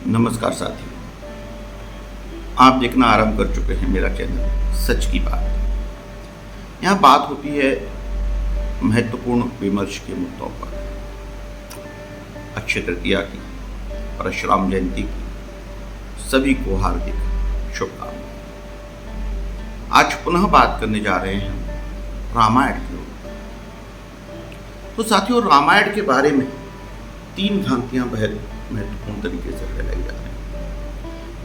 नमस्कार साथियों, आप देखना आरंभ कर चुके हैं मेरा चैनल सच की बात। यहाँ बात होती है महत्वपूर्ण विमर्श के मुद्दों पर। अक्षय तृतीया की, परशुराम जयंती की सभी को हार्दिक शुभकामनाएं। आज पुनः बात करने जा रहे हैं रामायण के ऊपर। तो साथियों, रामायण के बारे में 3 भ्रांतियां बेहद महत्वपूर्ण तरीके से फैलाई जा रही है।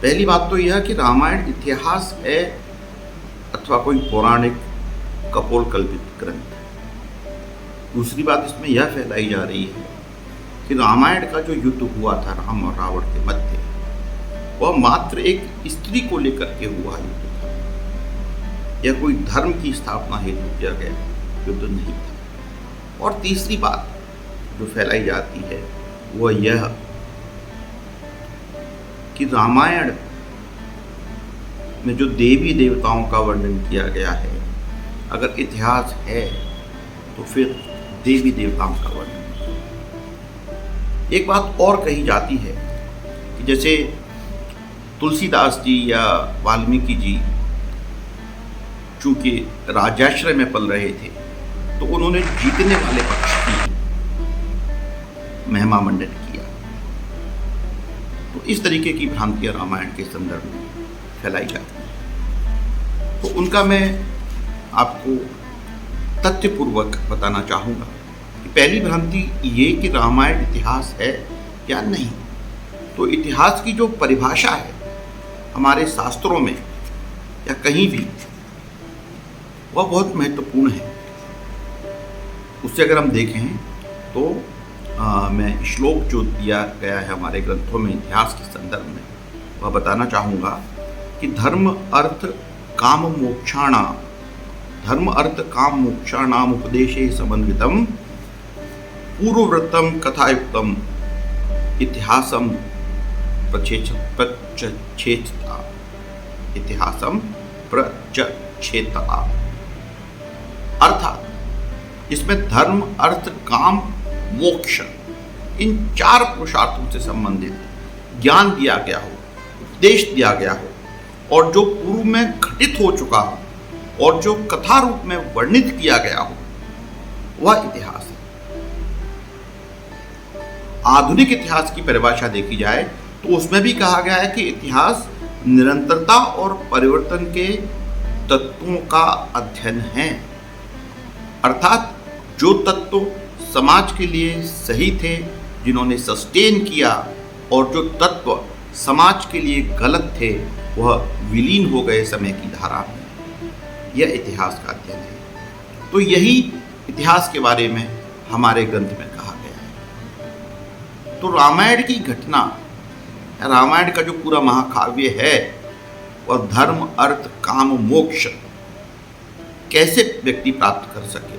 पहली बात तो यह कि रामायण इतिहास है अथवा कोई पौराणिक कपोलकल्पित ग्रंथ है। दूसरी बात इसमें यह फैलाई जा रही है कि रामायण का जो युद्ध हुआ था राम और रावण के मध्य, वह मात्र एक स्त्री को लेकर के हुआ युद्ध था। यह कोई धर्म की स्थापना हेतु किया गया युद्ध नहीं था। और तीसरी बात जो फैलाई जाती है वह यह कि रामायण में जो देवी देवताओं का वर्णन किया गया है, अगर इतिहास है तो फिर देवी देवताओं का वर्णन। एक बात और कही जाती है कि जैसे तुलसीदास जी या वाल्मीकि जी चूंकि राजाश्रय में पल रहे थे, तो उन्होंने जीतने वाले पक्ष की महिमा मंडन किया। तो इस तरीके की भ्रांतियां रामायण के संदर्भ में फैलाई जाती हैं। तो उनका मैं आपको तथ्यपूर्वक बताना चाहूँगा कि पहली भ्रांति ये कि रामायण इतिहास है या नहीं। तो इतिहास की जो परिभाषा है हमारे शास्त्रों में या कहीं भी, वह बहुत महत्वपूर्ण है। उससे अगर हम देखें तो मैं श्लोक जो दिया गया है हमारे ग्रंथों में इतिहास के संदर्भ में, वह बताना चाहूँगा कि धर्म अर्थ काम मोक्षाणाम उपदेशे समन्वितम पूर्ववृत्तम कथायुक्तम इतिहासम प्रचक्षेता। अर्थात इसमें धर्म अर्थ काम मोक्ष, इन 4 पुरुषार्थों से संबंधित ज्ञान दिया गया हो, उपदेश दिया गया हो, और जो पूर्व में घटित हो चुका हो और जो कथा रूप में वर्णित किया गया हो, वह इतिहास है। आधुनिक इतिहास की परिभाषा देखी जाए तो उसमें भी कहा गया है कि इतिहास निरंतरता और परिवर्तन के तत्वों का अध्ययन है। अर्थात जो तत्व समाज के लिए सही थे, जिन्होंने सस्टेन किया, और जो तत्व समाज के लिए गलत थे वह विलीन हो गए समय की धारा में। यह इतिहास का अध्ययन है। तो यही इतिहास के बारे में हमारे ग्रंथ में कहा गया है। तो रामायण की घटना, रामायण का जो पूरा महाकाव्य है, वह धर्म अर्थ काम मोक्ष कैसे व्यक्ति प्राप्त कर सके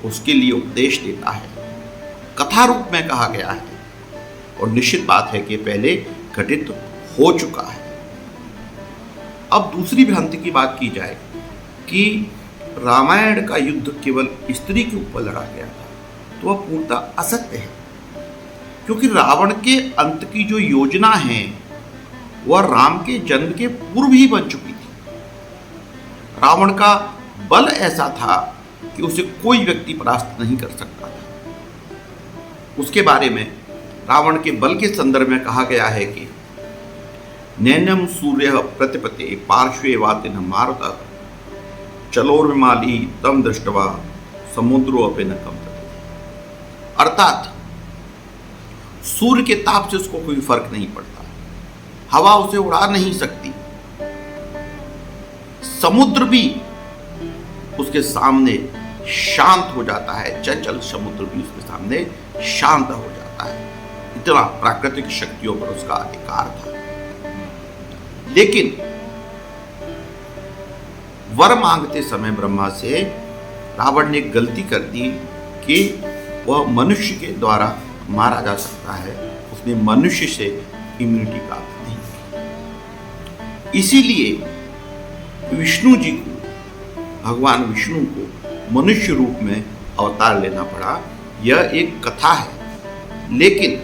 उसके लिए उपदेश देता है, कथा रूप में कहा गया है। और निश्चित बात है कि पहले घटित हो चुका है। अब दूसरी भ्रांति की बात की जाए कि रामायण का युद्ध केवल स्त्री के ऊपर लड़ा गया था, तो वह पूर्णतः असत्य है। क्योंकि रावण के अंत की जो योजना है वह राम के जन्म के पूर्व ही बन चुकी थी। रावण का बल ऐसा था कि उसे कोई व्यक्ति परास्त नहीं कर सकता था। उसके बारे में रावण के बल के संदर्भ में कहा गया है कि नैनम सूर्य प्रतिपते पार्श्वे वातिन मारुतः चलोर्विमाली तम दृष्टवा समुद्रो अपि न कंपते। अर्थात सूर्य के ताप से उसको कोई फर्क नहीं पड़ता, हवा उसे उड़ा नहीं सकती, समुद्र भी उसके सामने शांत हो जाता है, चंचल समुद्र भी उसके सामने शांत हो जाता है। इतना प्राकृतिक शक्तियों पर उसका अधिकार था। लेकिन वर मांगते समय ब्रह्मा से रावण ने गलती कर दी कि वह मनुष्य के द्वारा मारा जा सकता है। उसने मनुष्य से इम्यूनिटी प्राप्त नहीं की। इसीलिए विष्णु जी को, भगवान विष्णु को मनुष्य रूप में अवतार लेना पड़ा। यह एक कथा है, लेकिन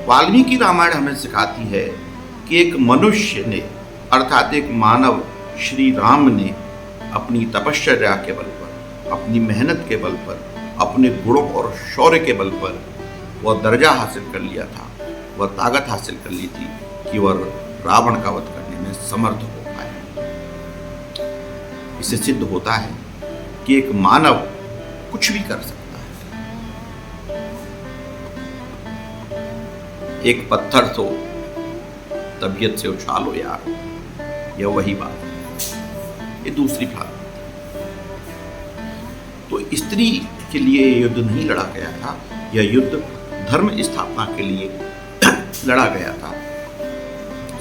वाल्मीकि रामायण हमें सिखाती है कि एक मनुष्य ने अर्थात एक मानव श्री राम ने अपनी तपश्चर्या के बल पर, अपनी मेहनत के बल पर, अपने गुणों और शौर्य के बल पर वह दर्जा हासिल कर लिया था, वह ताकत हासिल कर ली थी कि वह रावण का वध करने में समर्थ हो पाए। इससे सिद्ध होता है कि एक मानव कुछ भी कर सकता है। एक पत्थर तो तबीयत से उछालो यार, यह वही बात है। ये दूसरी बात, तो स्त्री के लिए युद्ध नहीं लड़ा गया था, यह युद्ध धर्म स्थापना के लिए लड़ा गया था।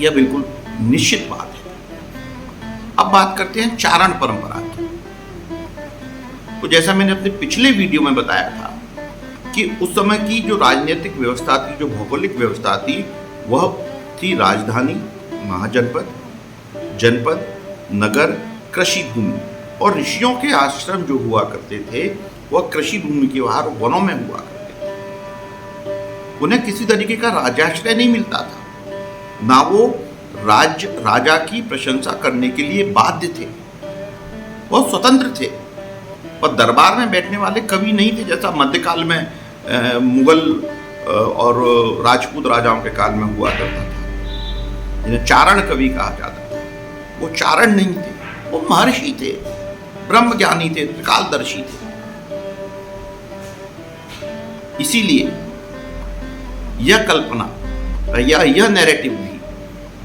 यह बिल्कुल निश्चित बात है। अब बात करते हैं चारण परंपरा की। तो जैसा मैंने अपने पिछले वीडियो में बताया था कि उस समय की जो राजनीतिक व्यवस्था थी, जो भौगोलिक व्यवस्था थी, वह थी राजधानी, महाजनपद, जनपद, नगर, कृषि भूमि, और ऋषियों के आश्रम जो हुआ करते थे वह कृषि भूमि के बाहर वनों में हुआ करते थे। उन्हें किसी तरीके का राजाश्रय नहीं मिलता था, ना वो राजा की प्रशंसा करने के लिए बाध्य थे, वह स्वतंत्र थे। पर दरबार में बैठने वाले कवि नहीं थे, जैसा मध्यकाल में मुगल और राजपूत राजाओं के काल में हुआ करता था, जिन्हें चारण कवि कहा जाता था। वो चारण नहीं थे, वो महर्षि थे, ब्रह्मज्ञानी थे, त्रिकालदर्शी थे। इसीलिए यह कल्पना या यह नैरेटिव भी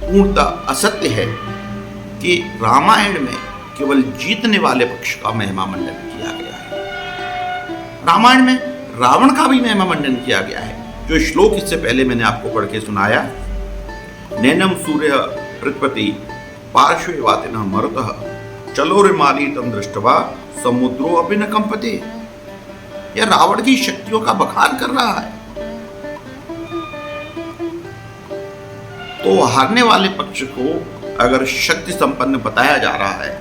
पूर्णतः असत्य है कि रामायण में केवल जीतने वाले पक्ष का महिमा मंडन किया गया है। रामायण में रावण का भी महिमा मंडन किया गया है। जो श्लोक इससे पहले मैंने आपको पढ़ के सुनाया, नैनम सूर्य पृथ्वी पार्श्वे वातिनः मरुतः चलोरिमालितं दृष्ट्वा समुद्रो अपि न कंपते। यह रावण की शक्तियों का बखान कर रहा है। तो हारने वाले पक्ष को अगर शक्ति संपन्न बताया जा रहा है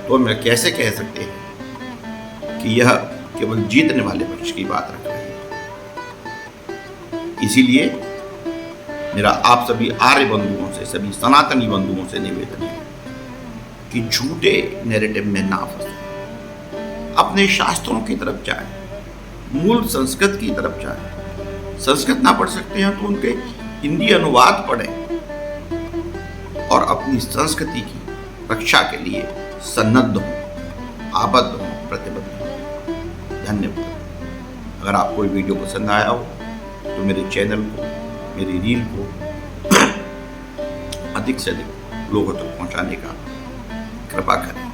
तो मैं कैसे कह सकते हैं कि यह केवल जीतने वाले पक्ष की बात रख रहे हैं। इसीलिए मेरा आप सभी आर्य बंधुओं से, सभी सनातनी बंधुओं से निवेदन है कि झूठे नैरेटिव में ना फंसे, अपने शास्त्रों की तरफ जाएं, मूल संस्कृत की तरफ जाएं। संस्कृत ना पढ़ सकते हैं तो उनके हिंदी अनुवाद पढ़ें और अपनी संस्कृति की रक्षा के लिए सन्नद्ध हों, आबद्ध हों, प्रतिबद्ध हों। धन्यवाद। अगर आपको ये वीडियो पसंद आया हो तो मेरे चैनल को, मेरी रील को अधिक से अधिक लोगों तक पहुंचाने का कृपा करें।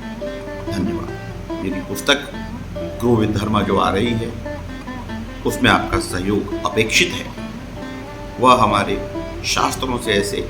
धन्यवाद। मेरी पुस्तक ग्रो विद धर्मा जो आ रही है उसमें आपका सहयोग अपेक्षित है। वह हमारे शास्त्रों से ऐसे